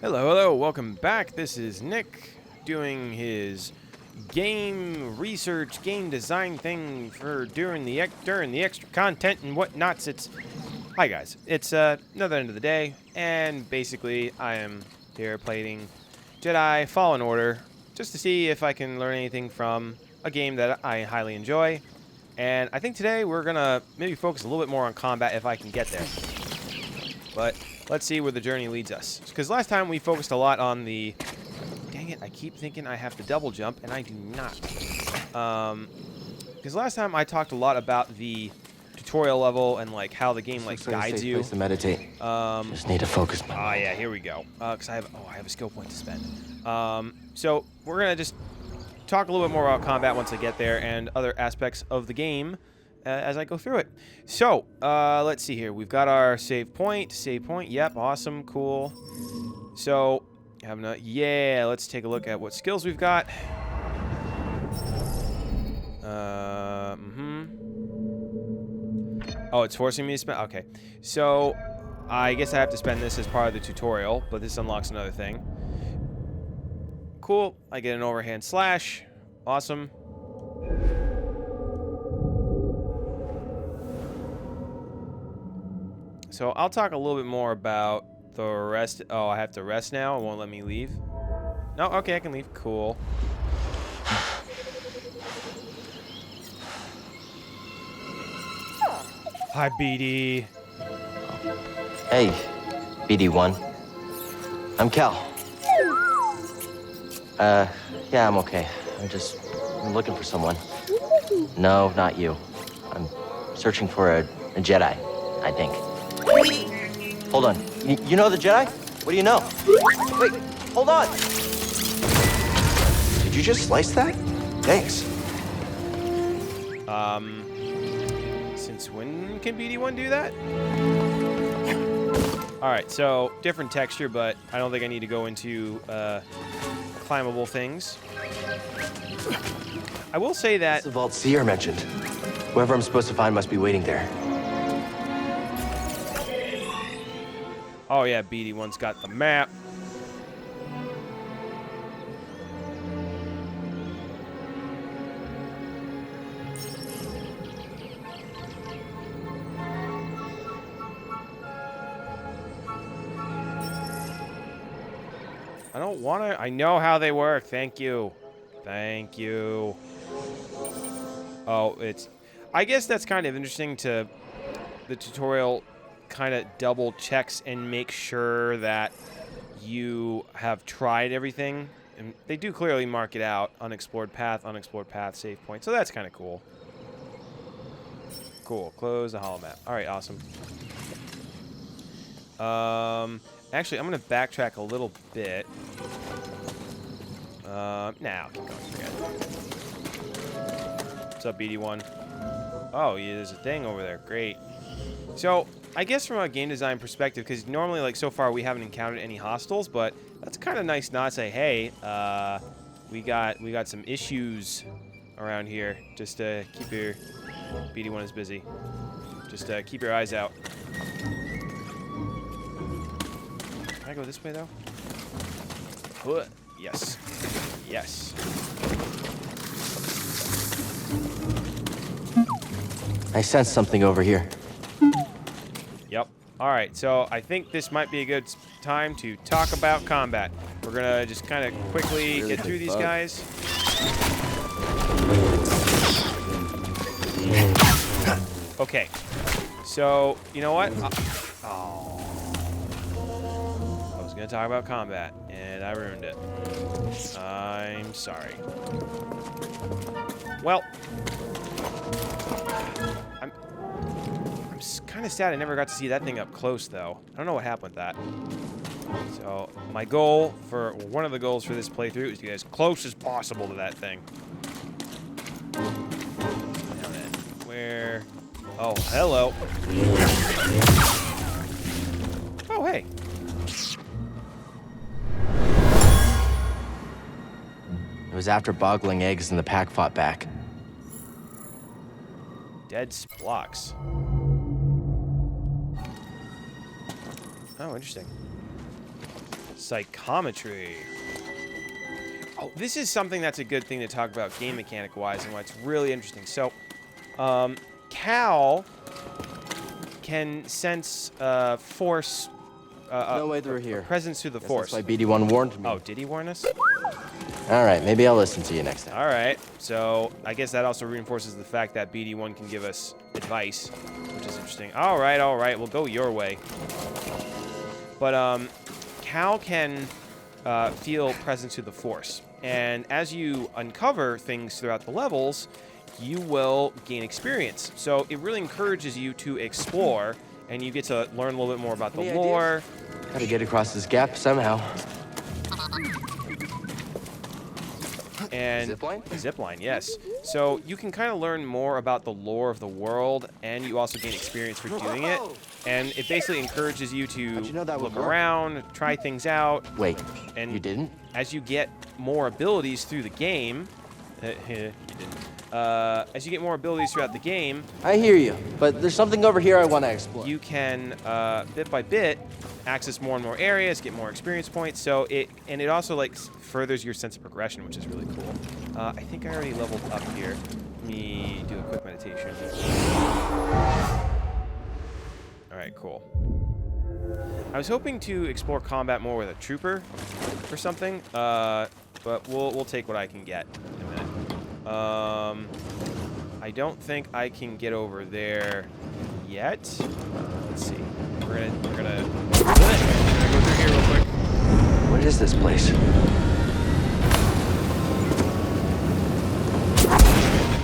Hello, welcome back. This is Nick doing his game research, game design thing for during the extra content and whatnots. Hi guys, it's another end of the day, and basically I am here playing Jedi Fallen Order just to see if I can learn anything from a game that I highly enjoy. And I think today we're gonna maybe focus a little bit more on combat if I can get there. But let's see where the journey leads us. Because last time we focused a lot on the... Dang it, I keep thinking I have to double jump, and I do not. Because last time I talked a lot about the tutorial level and like how the game like guides you. Place to meditate. Just need to focus my mind. Yeah, here we go. Because I have a skill point to spend. So we're gonna just talk a little bit more about combat once I get there and other aspects of the game as I go through it. So, let's see here. We've got our save point. Yep, awesome, cool. So, let's take a look at what skills we've got. Oh, it's forcing me to spend... Okay. So, I guess I have to spend this as part of the tutorial, but this unlocks another thing. Cool. I get an overhand slash. Awesome. So I'll talk a little bit more about the rest. Oh, I have to rest now? It won't let me leave? No? Okay, I can leave. Cool. Hi, BD. Hey, BD1. I'm Cal. Yeah, I'm okay. I'm looking for someone. No, not you. I'm searching for a Jedi, I think. Hold on. You know the Jedi? What do you know? Wait, hold on. Did you just slice that? Thanks. Since when can BD1 do that? Alright, so different texture, but I don't think I need to go into climbable things. I will say that... That's the vault Seer mentioned. Whoever I'm supposed to find must be waiting there. Oh yeah, BD1's got the map. I don't want to... I know how they work. Thank you. Thank you. Oh, it's... I guess that's kind of interesting to... The tutorial kind of double checks and make sure that you have tried everything. And they do clearly mark it out. Unexplored path, save point. So that's kind of cool. Cool. Close the hollow map. Alright, awesome. Actually, I'm going to backtrack a little bit. Nah, I'll keep going. Forget it. What's up, BD1? Oh, yeah, there's a thing over there. Great. So, I guess from a game design perspective, because normally, like, so far we haven't encountered any hostiles, but that's kind of nice not to say, hey, we got some issues around here. Just keep your... BD1 is busy. Just keep your eyes out. Can I go this way, though? Yes. Yes. I sense something over here. Yep. Alright, so I think this might be a good time to talk about combat. We're gonna just kind of quickly get through these guys. Okay. So, you know what? I was gonna talk about combat, and I ruined it. I'm sorry. Well, I'm kind of sad I never got to see that thing up close, though. I don't know what happened with that. So, my goal one of the goals for this playthrough is to get as close as possible to that thing. Now then, where... Oh, hello. Oh, hey. It was after boggling eggs and the pack fought back. Dead splocks. Oh, interesting. Psychometry. Oh, this is something that's a good thing to talk about game mechanic-wise and what's really interesting. So, Cal can sense force. No way through here. Presence through the force. That's why BD1 warned me. Oh, did he warn us? All right, maybe I'll listen to you next time. All right. So I guess that also reinforces the fact that BD1 can give us advice, which is interesting. All right, we'll go your way. But Cal can feel presence through the force, and as you uncover things throughout the levels, you will gain experience. So it really encourages you to explore, and you get to learn a little bit more about the lore. Gotta get across this gap somehow. And zipline, yes. So you can kind of learn more about the lore of the world, and you also gain experience for doing it. And it basically encourages you to look around, try things out. Wait, and you didn't? As you get more abilities through the game, you didn't. As you get more abilities throughout the game, I hear you, but there's something over here I want to explore. You can, bit by bit, access more and more areas, get more experience points. So it also like furthers your sense of progression, which is really cool. I think I already leveled up here. Let me do a quick meditation. All right, cool. I was hoping to explore combat more with a trooper or something, but we'll take what I can get in a minute. I don't think I can get over there yet. Let's see. We're gonna go through here real quick. What is this place?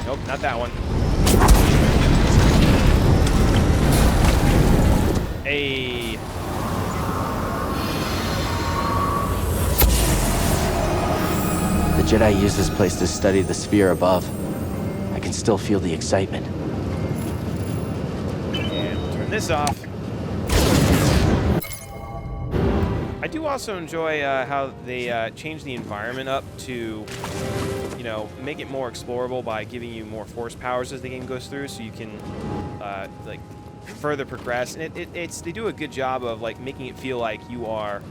Nope, not that one. Hey. The Jedi used this place to study the sphere above. I can still feel the excitement. And we'll turn this off. I do also enjoy how they change the environment up to, you know, make it more explorable by giving you more force powers as the game goes through, so you can like further progress. And they do a good job of like making it feel like you are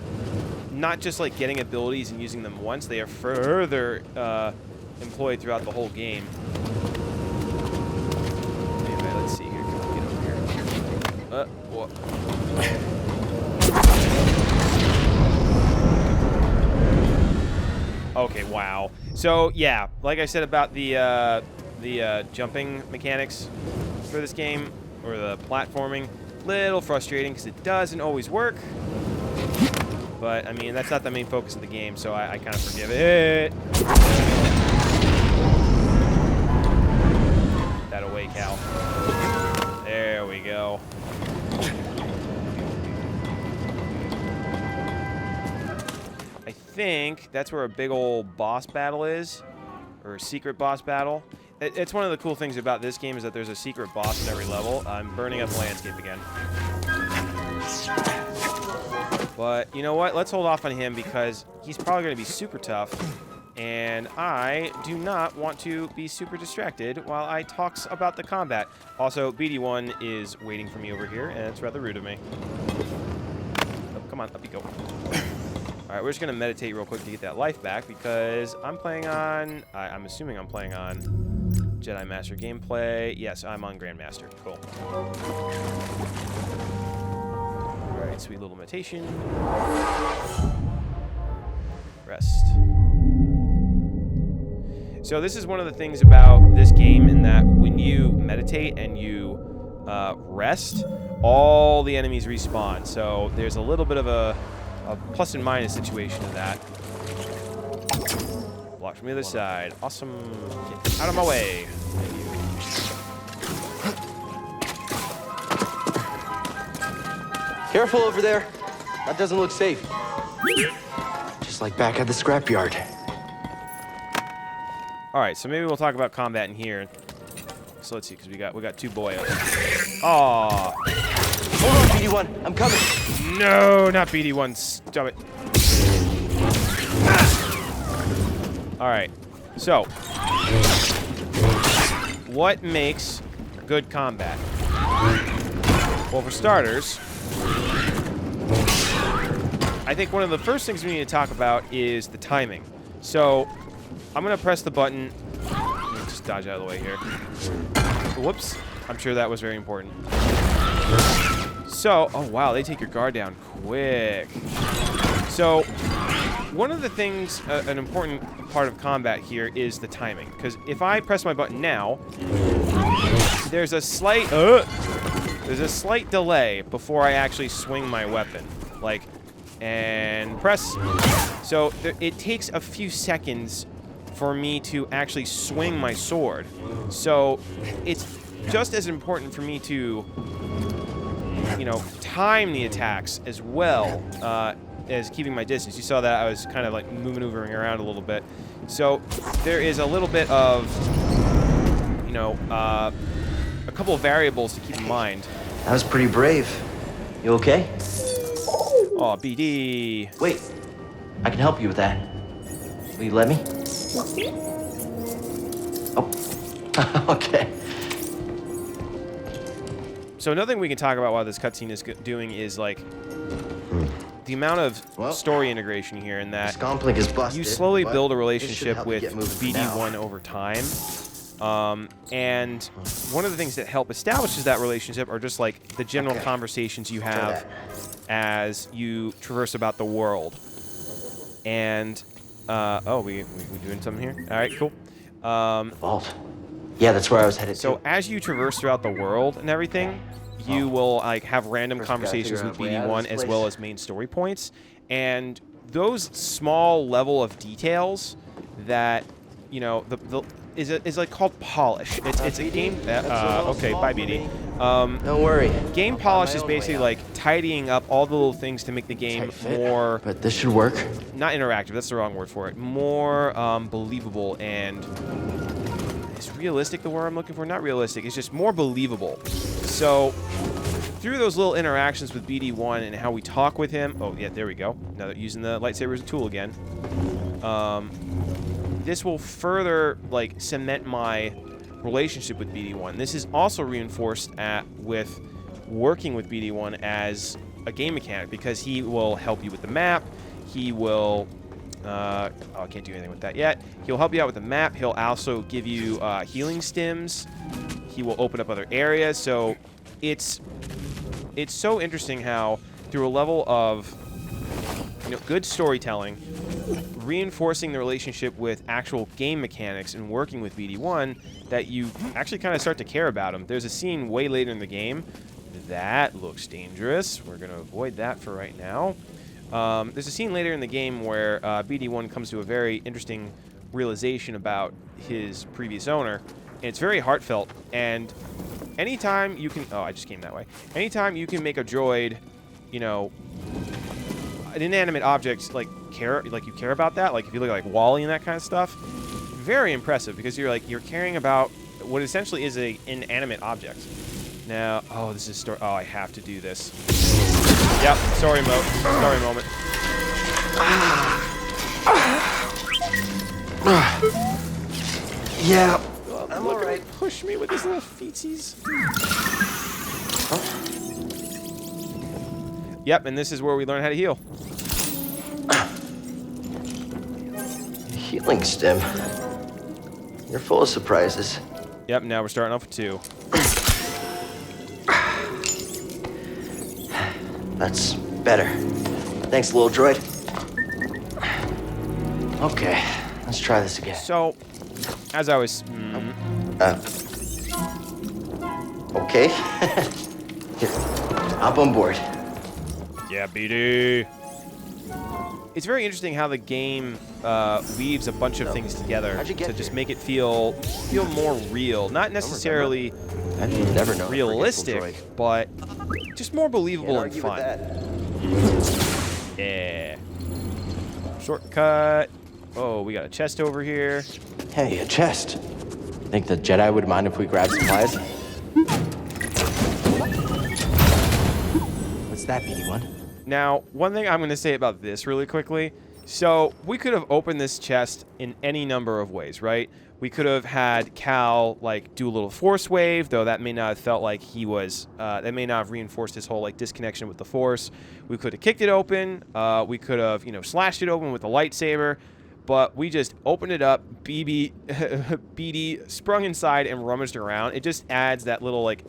not just like getting abilities and using them once; they are further employed throughout the whole game. Anyway, let's see here. Can we get over here? What? Okay, wow. So yeah, like I said about the jumping mechanics for this game, or the platforming, little frustrating because it doesn't always work. But I mean, that's not the main focus of the game, so I kind of forgive it. That away, Cal. There we go. I think that's where a big old boss battle is, or a secret boss battle. It's one of the cool things about this game is that there's a secret boss in every level. I'm burning up the landscape again. But you know what? Let's hold off on him because he's probably going to be super tough. And I do not want to be super distracted while I talk about the combat. Also, BD1 is waiting for me over here, and it's rather rude of me. Oh, come on, up you go. All right, we're just going to meditate real quick to get that life back because I'm playing on... I'm assuming I'm playing on Jedi Master gameplay. Yes, I'm on Grandmaster. Cool. All right, sweet little meditation. Rest. So this is one of the things about this game in that when you meditate and you rest, all the enemies respawn. So there's a little bit of a plus and minus situation in that. Block from the other side. Awesome. Get out of my way. Thank you. Careful over there. That doesn't look safe. Just like back at the scrapyard. All right, so maybe we'll talk about combat in here. So let's see, because we got two boyos. Aw. Hold on, BD1. I'm coming. No, not BD1. Stop it. All right. So, what makes good combat? Well, for starters, I think one of the first things we need to talk about is the timing. So I'm going to press the button. Let me just dodge out of the way here. Whoops. I'm sure that was very important. So, oh wow, they take your guard down quick. So, one of the things, an important part of combat here is the timing. Because if I press my button now, there's a slight delay before I actually swing my weapon. Like, and press. So it takes a few seconds for me to actually swing my sword. So it's just as important for me to, you know, time the attacks as well as keeping my distance. You saw that I was kind of like maneuvering around a little bit. So there is a little bit of, you know, a couple of variables to keep in mind. That was pretty brave. You okay? Oh, BD. Wait, I can help you with that. Will you let me? Oh, okay. So another thing we can talk about while this cutscene is doing is like the amount of story integration here, in that Scomplink is busted, you slowly build a it relationship should help you with get moving for now. BD1 over time. And one of the things that help establishes that relationship are just like the general conversations you have as you traverse about the world. And oh, we doing something here? All right, cool. Vault. Yeah, that's where I was headed to. So as you traverse throughout the world and everything, you will like have random conversations with BD1 as well as main story points, and those small level of details that, you know, is like called polish. It's a game. Okay, bye BD. Don't worry. Game polish is basically like tidying up all the little things to make the game more. But this should work. Not interactive. That's the wrong word for it. More believable and. Is realistic the word I'm looking for? Not realistic. It's just more believable. So through those little interactions with BD1 and how we talk with him. Oh yeah, there we go. Now that using the lightsaber as a tool again. This will further like cement my relationship with BD1. This is also reinforced with working with BD1 as a game mechanic, because he will help you with the map. He will. Oh, I can't do anything with that yet. He'll help you out with the map. He'll also give you healing stims. He will open up other areas. So it's so interesting how through a level of, you know, good storytelling, reinforcing the relationship with actual game mechanics and working with BD1, that you actually kind of start to care about him. There's a scene way later in the game that looks dangerous. We're going to avoid that for right now. There's a scene later in the game where BD1 comes to a very interesting realization about his previous owner, and it's very heartfelt. And anytime you can... Oh, I just came that way. Anytime you can make a droid, you know, an inanimate object, like you care about that, like if you look at like WALL-E and that kind of stuff, very impressive, because you're caring about what essentially is a inanimate object. Now, oh, this is story. Oh, I have to do this. Yep, sorry moment. Yeah, Oh, I'm look all at right. him push me with his little feetsies. Yep, and this is where we learn how to heal. Healing stim. You're full of surprises. Yep, now we're starting off with 2. That's better. Thanks, little droid. Okay, let's try this again. So, as I was... Okay. Here, hop on board. Yeah, BD. It's very interesting how the game weaves a bunch of things together to just make it feel more real. Not necessarily realistic, but just more believable and fun. Yeah. Shortcut. Oh, we got a chest over here. Hey, a chest. Think the Jedi would mind if we grab supplies? What's that, BD1? Now, one thing I'm going to say about this really quickly. So we could have opened this chest in any number of ways, right? We could have had Cal, like, do a little force wave, though that may not have felt like he was, that may not have reinforced his whole, like, disconnection with the Force. We could have kicked it open. We could have, you know, slashed it open with a lightsaber. But we just opened it up, BD sprung inside and rummaged around. It just adds that little, like,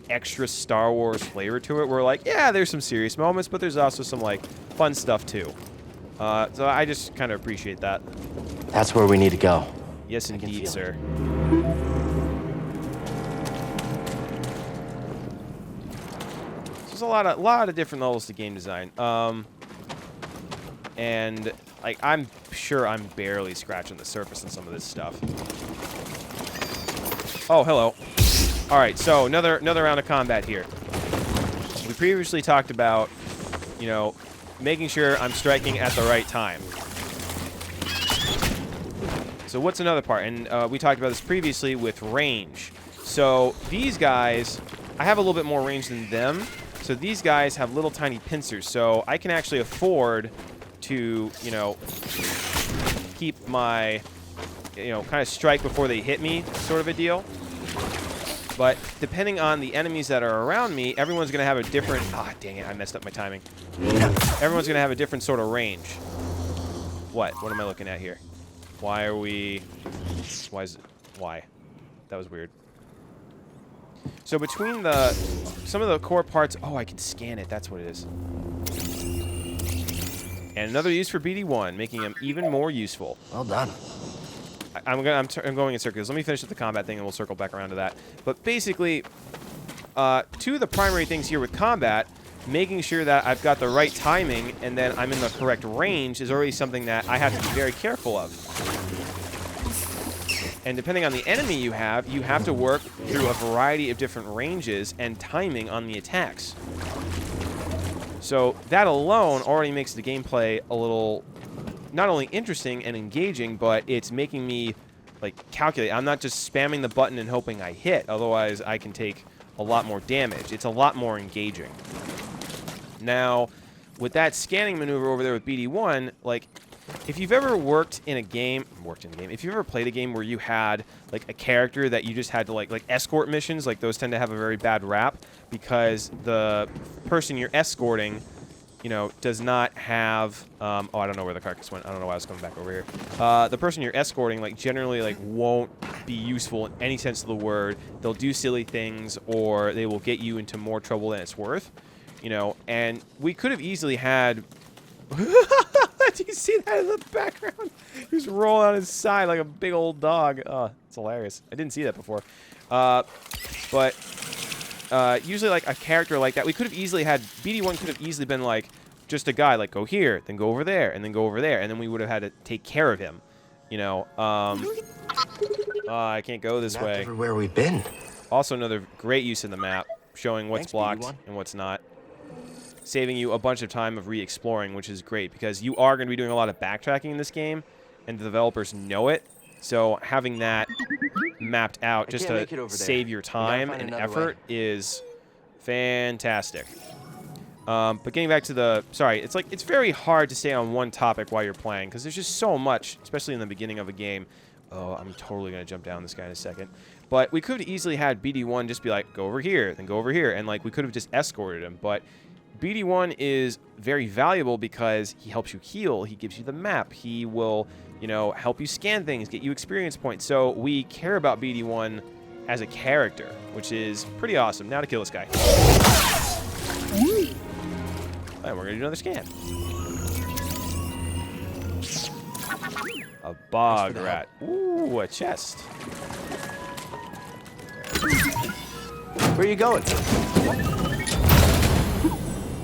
extra Star Wars flavor to it. We're like, yeah, there's some serious moments, but there's also some, like, fun stuff, too. So I just kind of appreciate that. That's where we need to go. Yes, indeed, sir. There's a lot of different levels to game design. And like I'm sure I'm barely scratching the surface on some of this stuff. Oh, hello. All right, so another round of combat here. We previously talked about, you know, making sure I'm striking at the right time. So what's another part? And we talked about this previously with range. So these guys, I have a little bit more range than them. So these guys have little tiny pincers. So I can actually afford to, you know, keep my, you know, kind of strike before they hit me sort of a deal. But depending on the enemies that are around me, everyone's going to have a different... Ah, dang it, I messed up my timing. Everyone's going to have a different sort of range. What? What am I looking at here? Why are we... Why is it... Why? That was weird. So between the... Some of the core parts... Oh, I can scan it. That's what it is. And another use for BD1, making him even more useful. Well done. I'm going in circles. Let me finish with the combat thing, and we'll circle back around to that. But basically, two of the primary things here with combat, making sure that I've got the right timing and then I'm in the correct range is already something that I have to be very careful of. And depending on the enemy you have to work through a variety of different ranges and timing on the attacks. So that alone already makes the gameplay a little not only interesting and engaging, but it's making me like calculate. I'm not just spamming the button and hoping I hit, otherwise I can take a lot more damage. It's a lot more engaging. Now, with that scanning maneuver over there with BD1, like if you've ever worked in a game, if you've ever played a game where you had like a character that you just had to like escort missions, like those tend to have a very bad rap because the person you're escorting, you know, does not have, oh, I don't know where the carcass went. I don't know why I was coming back over here. The person you're escorting, like, generally, like, won't be useful in any sense of the word. They'll do silly things, or they will get you into more trouble than it's worth, you know, and we could have easily had... Do you see that in the background? He's rolling on his side like a big old dog. Oh, it's hilarious. I didn't see that before. Usually, like, a character like that, we could have easily had... BD1 could have easily been, like, just a guy, like, go here, then go over there, and then go over there, and then we would have had to take care of him, you know? I can't go this way. Everywhere we've been. Also, another great use of the map, showing what's blocked BD1. and what's not. Saving you a bunch of time of re-exploring, which is great, because you are going to be doing a lot of backtracking in this game, and the developers know it, so having that mapped out just to save your time and effort is fantastic. But getting back to the... Sorry, it's like it's very hard to stay on one topic while you're playing, because there's just so much, especially in the beginning of a game. Oh, I'm totally going to jump down this guy in a second. But we could have easily had BD1 just be like, go over here, then go over here, and like we could have just escorted him, but... BD1 is very valuable because he helps you heal, he gives you the map, he will, you know, help you scan things, get you experience points. So we care about BD1 as a character, which is pretty awesome. Now to kill this guy. And we're going to do another scan. A bog rat. Ooh, a chest. Where are you going?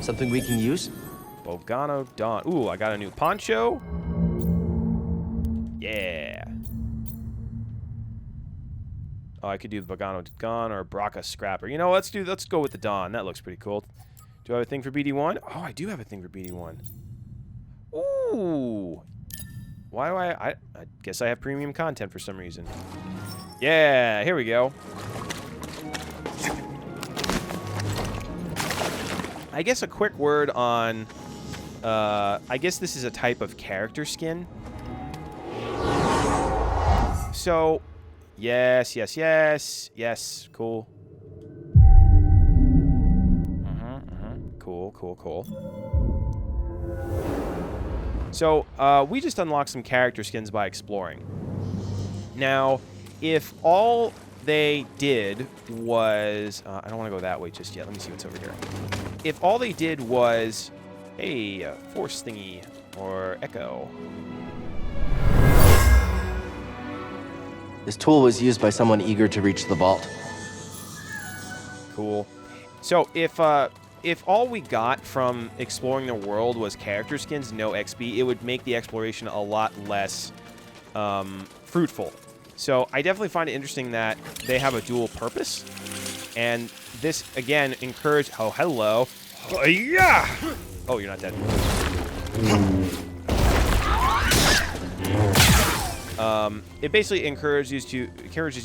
Something we can use? Bogano Dawn. Ooh, I got a new poncho. Yeah. Oh, I could do the Bogano Dawn or Braca Scrapper. You know, let's go with the Dawn. That looks pretty cool. Do I have a thing for BD1? Oh, I do have a thing for BD1. Ooh. Why do I guess I have premium content for some reason. Yeah, here we go. I guess a quick word on I guess this is a type of character skin. So, yes, yes, yes. Yes, cool. Cool, cool, cool. So, we just unlocked some character skins by exploring. Now, if all they did was... I don't want to go that way just yet. Let me see what's over here. If all they did was... Hey, force thingy. Or echo. This tool was used by someone eager to reach the vault. Cool. So, if all we got from exploring the world was character skins, no XP, it would make the exploration a lot less fruitful. So I definitely find it interesting that they have a dual purpose. And this, again, encourage... Oh, hello. Oh, yeah! Oh, you're not dead. It basically encourages you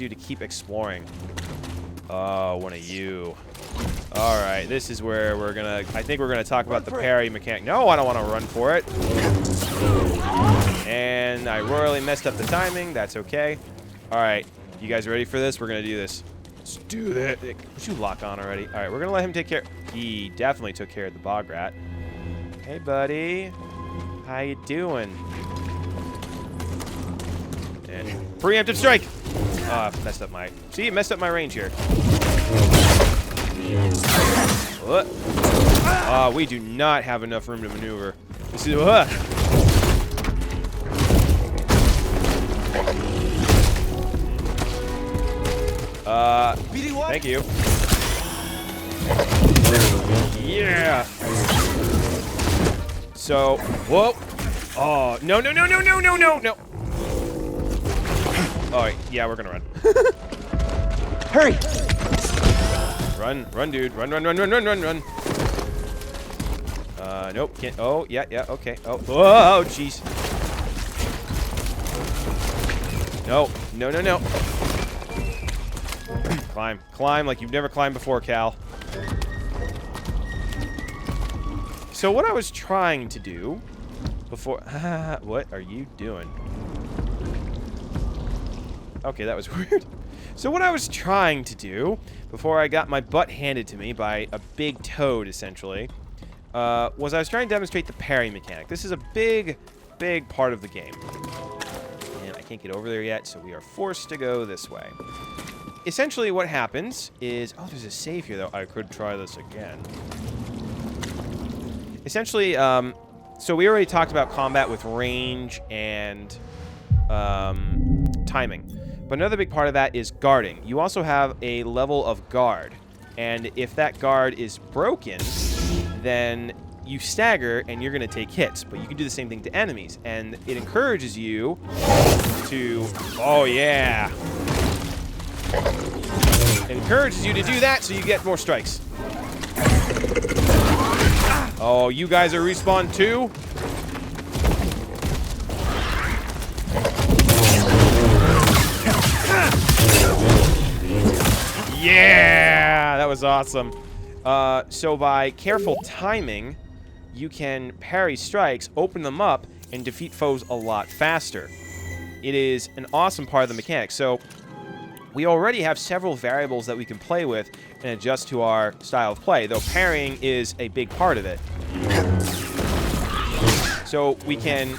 to keep exploring. Oh, one of you. All right, this is where we're gonna... I think we're gonna talk about the parry mechanic. No, I don't want to run for it. And I royally messed up the timing. That's okay. All right, you guys ready for this? We're gonna do this. Let's do that. Would you lock on already? All right, we're gonna let him take care... He definitely took care of the bog rat. Hey, buddy. How you doing? And preemptive strike. Messed up my... See, it messed up my range here. What? We do not have enough room to maneuver. This is... Thank you. Yeah. So, whoa. Oh, no, no, no, no, no, no, no, no. Oh, yeah, we're gonna run. Hurry! Run, run, dude. Run, run, run, run, run, run, run. Nope, can't. Oh, yeah, yeah, okay. Oh, whoa, jeez. No, no, no, no. Climb, climb like you've never climbed before, Cal. So what I was trying to do before... What are you doing? Okay, that was weird. So what I was trying to do before I got my butt handed to me by a big toad, essentially, was I was trying to demonstrate the parry mechanic. This is a big, big part of the game. And I can't get over there yet, so we are forced to go this way. Essentially what happens is... Oh, there's a save here, though. I could try this again. Essentially, so we already talked about combat with range and timing. But another big part of that is guarding. You also have a level of guard. And if that guard is broken, then you stagger and you're going to take hits. But you can do the same thing to enemies. And it encourages you to... Oh, yeah. It encourages you to do that so you get more strikes. Oh, you guys are respawned too? Yeah! That was awesome. So by careful timing, you can parry strikes, open them up, and defeat foes a lot faster. It is an awesome part of the mechanic. So we already have several variables that we can play with and adjust to our style of play, though parrying is a big part of it. So we can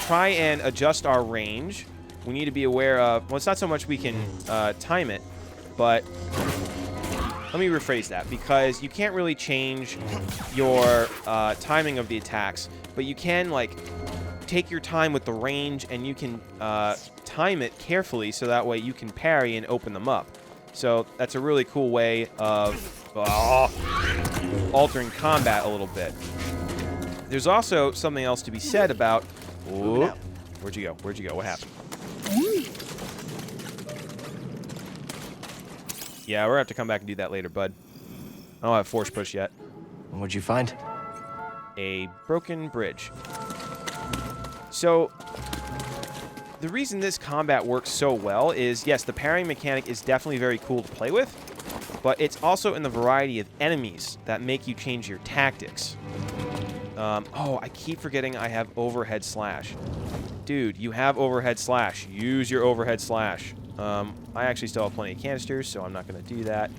try and adjust our range. We need to be aware of... Well, it's not so much we can time it, but... Let me rephrase that, because you can't really change your timing of the attacks, but you can, like, take your time with the range, and you can time it carefully so that way you can parry and open them up. So that's a really cool way of altering combat a little bit. There's also something else to be said about... Whoop. Where'd you go? Where'd you go? What happened? Yeah, we're going to have to come back and do that later, bud. I don't have force push yet. What'd you find? A broken bridge. So, the reason this combat works so well is, yes, the parrying mechanic is definitely very cool to play with, but it's also in the variety of enemies that make you change your tactics. Oh, I keep forgetting I have overhead slash. Dude, you have overhead slash. Use your overhead slash. I actually still have plenty of canisters, so I'm not going to do that.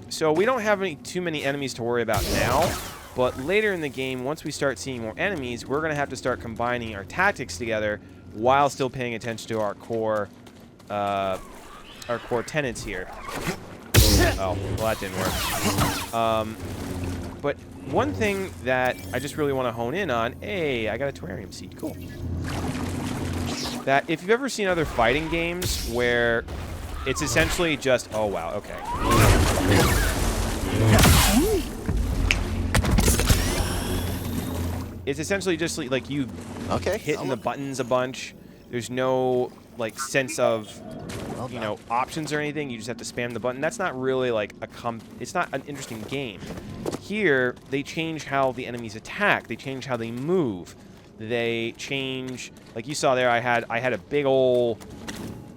So we don't have too many enemies to worry about now, but later in the game, once we start seeing more enemies, we're going to have to start combining our tactics together while still paying attention to our core tenets here. Oh, well, that didn't work. But one thing that I just really want to hone in on, hey, I got a terrarium seed, cool. That if you've ever seen other fighting games where it's essentially just, oh wow, okay. It's essentially just like you hitting the buttons a bunch. There's no like sense of, you know, options or anything. You just have to spam the button. That's not really like it's not an interesting game. Here, they change how the enemies attack. They change how they move. They change, like you saw there, I had a big old,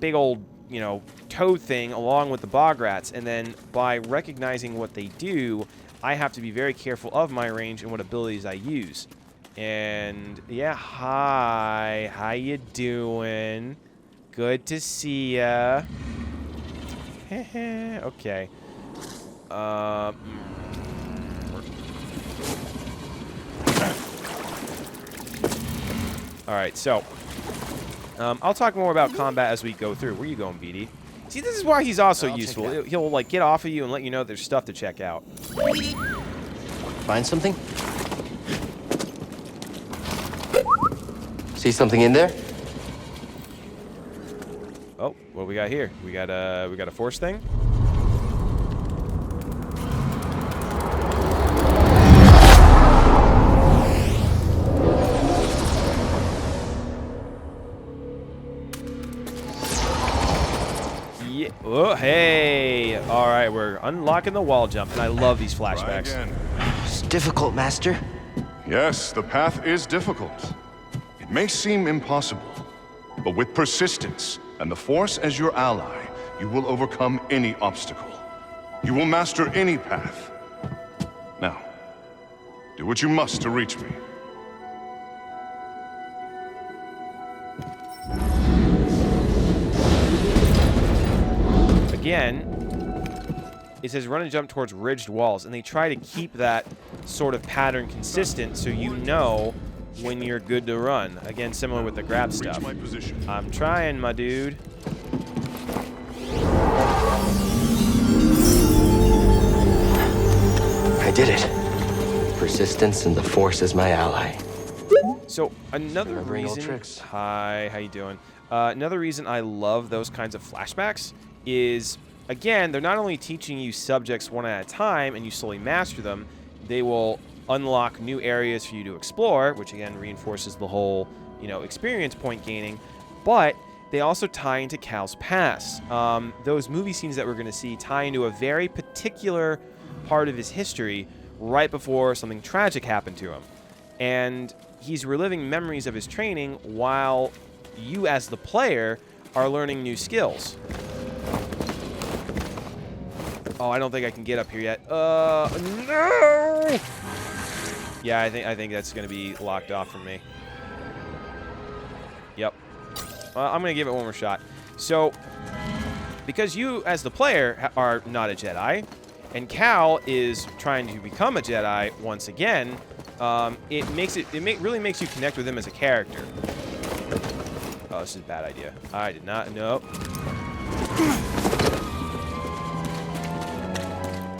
you know, toad thing along with the bog rats, and then by recognizing what they do, I have to be very careful of my range and what abilities I use. And yeah, hi, how you doing? Good to see ya. Okay. Alright, so I'll talk more about combat as we go through. Where you going, BD? See, this is why he's also useful. He'll like get off of you and let you know there's stuff to check out. Find something? See something in there? Oh, what we got here? We got a force thing. Yeah. Oh, hey. All right, we're unlocking the wall jump, and I love these flashbacks. Try again. It's difficult, Master. Yes, the path is difficult. It may seem impossible, but with persistence and the Force as your ally, you will overcome any obstacle. You will master any path. Now, do what you must to reach me. Again, it says run and jump towards ridged walls, and they try to keep that sort of pattern consistent so you know when you're good to run. Again, similar with the grab stuff. Reach my position. I'm trying, my dude. I did it. Persistence and the Force is my ally. So another Remembering old reason. tricks. Hi, how you doing? Another reason I love those kinds of flashbacks is, again, they're not only teaching you subjects one at a time and you slowly master them, they will unlock new areas for you to explore, which again reinforces the whole, you know, experience point gaining, but they also tie into Cal's past. Those movie scenes that we're going to see tie into a very particular part of his history right before something tragic happened to him. And he's reliving memories of his training while you as the player are learning new skills. Oh, I don't think I can get up here yet. No! Yeah, I think that's going to be locked off from me. Yep. I'm going to give it one more shot. So, because you, as the player, are not a Jedi, and Cal is trying to become a Jedi once again, it really makes you connect with him as a character. Oh, this is a bad idea. I did not. Nope.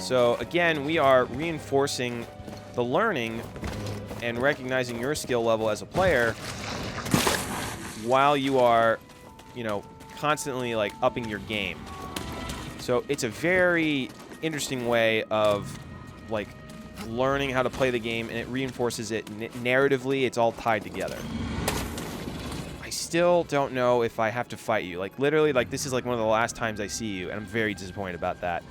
So again, we are reinforcing the learning and recognizing your skill level as a player while you are, you know, constantly like upping your game. So it's a very interesting way of like learning how to play the game, and it reinforces it narratively. It's all tied together. I still don't know if I have to fight you. Like literally, like this is like one of the last times I see you, and I'm very disappointed about that.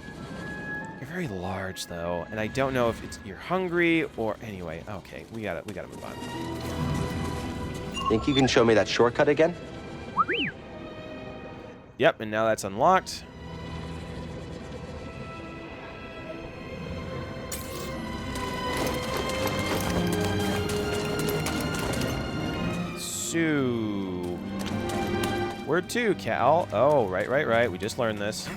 You're very large though, and I don't know if you're hungry or anyway. Okay, we gotta move on. Think you can show me that shortcut again? Yep, and now that's unlocked. to? Where to, Cal? Oh, right. We just learned this.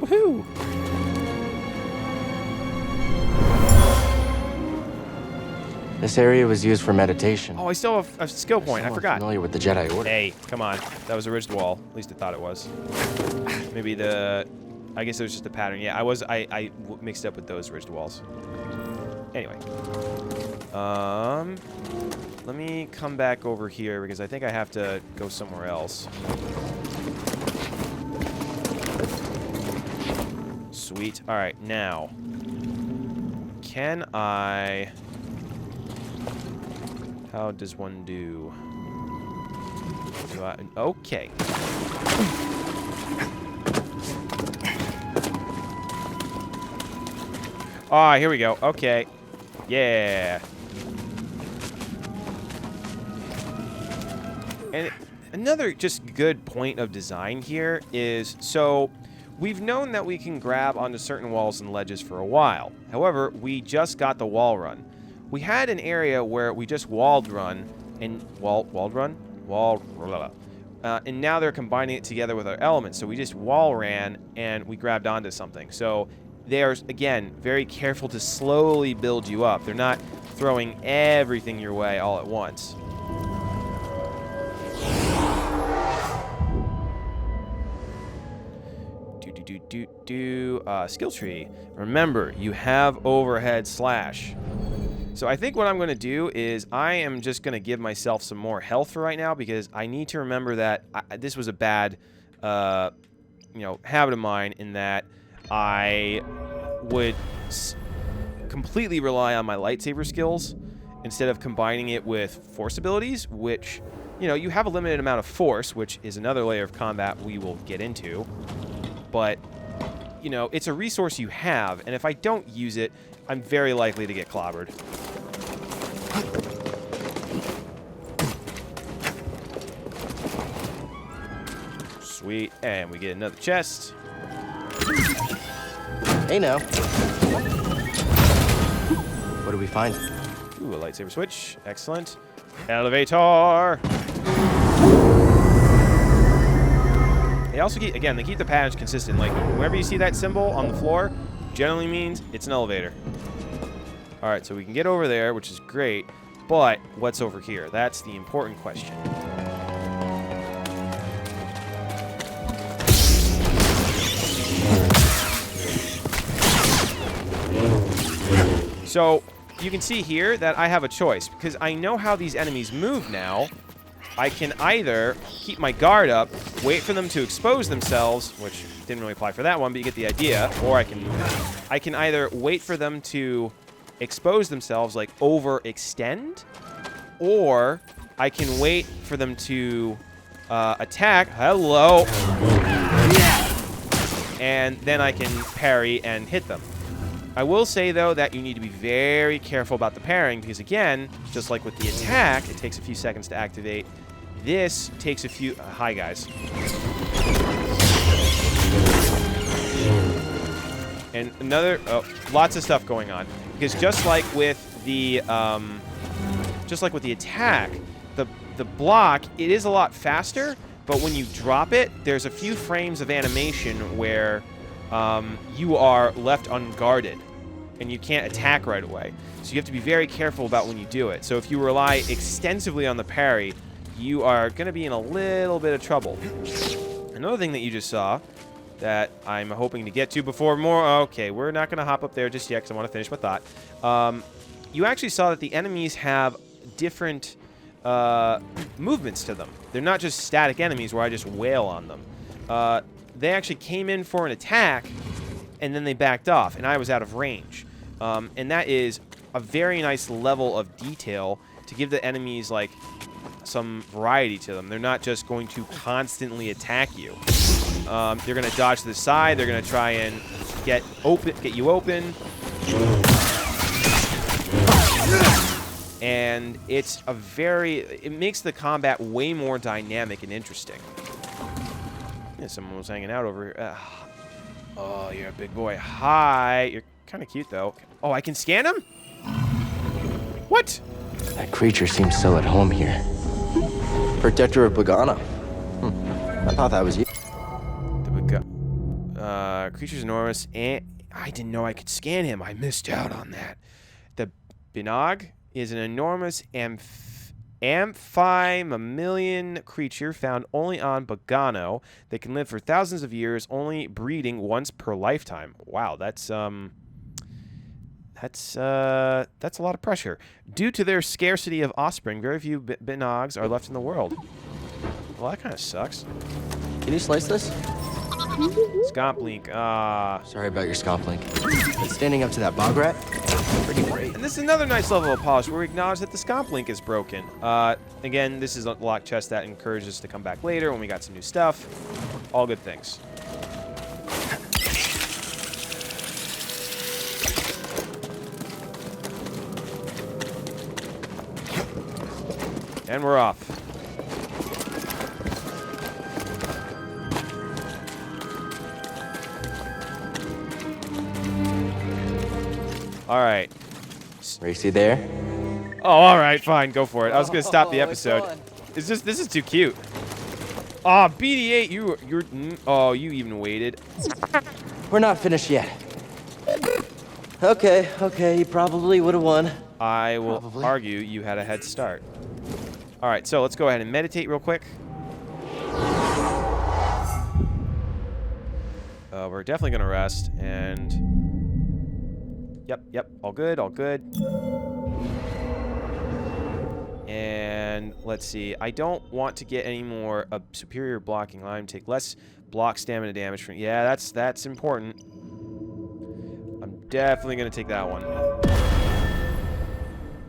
Woohoo! This area was used for meditation. Oh, I still have a skill point. I forgot. Familiar with the Jedi Order. Hey, come on. That was a ridged wall. At least I thought it was. Maybe the... I guess it was just a pattern. Yeah, I mixed up with those ridged walls. Anyway. Let me come back over here because I think I have to go somewhere else. Sweet. All right, now. Can I... How does one do? Okay. Ah, here we go. Okay. Yeah. And another just good point of design here is, so we've known that we can grab onto certain walls and ledges for a while. However, we just got the wall run. We had an area where we just walled run, and and now they're combining it together with our elements. So we just wall ran and we grabbed onto something. So they are, again, very careful to slowly build you up. They're not throwing everything your way all at once. Skill tree. Remember, you have overhead slash. So I think what I'm going to do is I am just going to give myself some more health for right now because I need to remember that this was a bad, habit of mine in that I would completely rely on my lightsaber skills instead of combining it with force abilities, which, you have a limited amount of force, which is another layer of combat we will get into. But, it's a resource you have, and if I don't use it, I'm very likely to get clobbered. Sweet, and we get another chest. Hey now. What do we find? Ooh, a lightsaber switch. Excellent. Elevator! They also keep, again, they keep the patterns consistent. Like, whenever you see that symbol on the floor, generally means it's an elevator. Alright, so we can get over there, which is great. But, what's over here? That's the important question. So, you can see here that I have a choice, because I know how these enemies move now. I can either keep my guard up, wait for them to expose themselves, which didn't really apply for that one, but you get the idea, or I can either wait for them to expose themselves, like overextend, or I can wait for them to attack. Hello. And then I can parry and hit them. I will say, though, that you need to be very careful about the parrying because, again, just like with the attack, it takes a few seconds to activate. This takes a few... hi, guys. And another... oh, lots of stuff going on. Because just like with the attack, the block, it is a lot faster, but when you drop it, there's a few frames of animation where you are left unguarded and you can't attack right away. So you have to be very careful about when you do it. So if you rely extensively on the parry, you are going to be in a little bit of trouble. Another thing that you just saw that I'm hoping to get to before more... okay, we're not going to hop up there just yet because I want to finish my thought. You actually saw that the enemies have different movements to them. They're not just static enemies where I just wail on them. They actually came in for an attack, and then they backed off, and I was out of range. And that is a very nice level of detail to give the enemies, like, some variety to them. They're not just going to constantly attack you. They're going to dodge to the side. They're going to try and get you open. And it's a very... it makes the combat way more dynamic and interesting. Yeah, someone was hanging out over here. Oh, you're a big boy. Hi. You're kind of cute, though. Oh, I can scan him? What? That creature seems so at home here. Protector of Pagano. I thought that was you. The creature's enormous, and I didn't know I could scan him. I missed out on that. The Binog is an enormous amphimammalian creature found only on Pagano. They can live for thousands of years, only breeding once per lifetime. Wow, that's a lot of pressure. Due to their scarcity of offspring, very few Binogs are left in the world. Well, that kind of sucks. Can you slice this? Scomplink. Sorry about your Scomplink. But standing up to that bog rat, pretty great. And this is another nice level of polish where we acknowledge that the Scomplink is broken. Again, this is a locked chest that encourages us to come back later when we got some new stuff. All good things. And we're off. All right. Racy there? Oh, all right, fine, go for it. I was gonna stop the episode. This is too cute. Aw, BD8, oh, you even waited. We're not finished yet. Okay, you probably would have won. I will argue you had a head start. All right, so let's go ahead and meditate real quick. We're definitely gonna rest, and yep, all good. And let's see, I don't want to get any more superior blocking line. Take less block stamina damage from. Yeah, that's important. I'm definitely gonna take that one.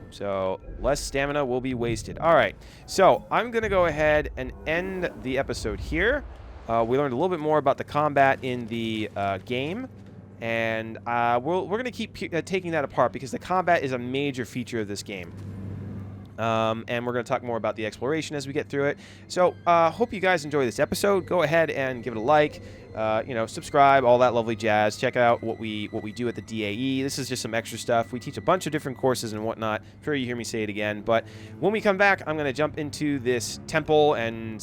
So less stamina will be wasted. All right, so I'm gonna go ahead and end the episode here. We learned a little bit more about the combat in the game, and we're gonna keep taking that apart because the combat is a major feature of this game. And we're going to talk more about the exploration as we get through it. So, hope you guys enjoy this episode. Go ahead and give it a like, subscribe, all that lovely jazz. Check out what we do at the DAE. This is just some extra stuff. We teach a bunch of different courses and whatnot. I'm sure you hear me say it again. But when we come back, I'm going to jump into this temple and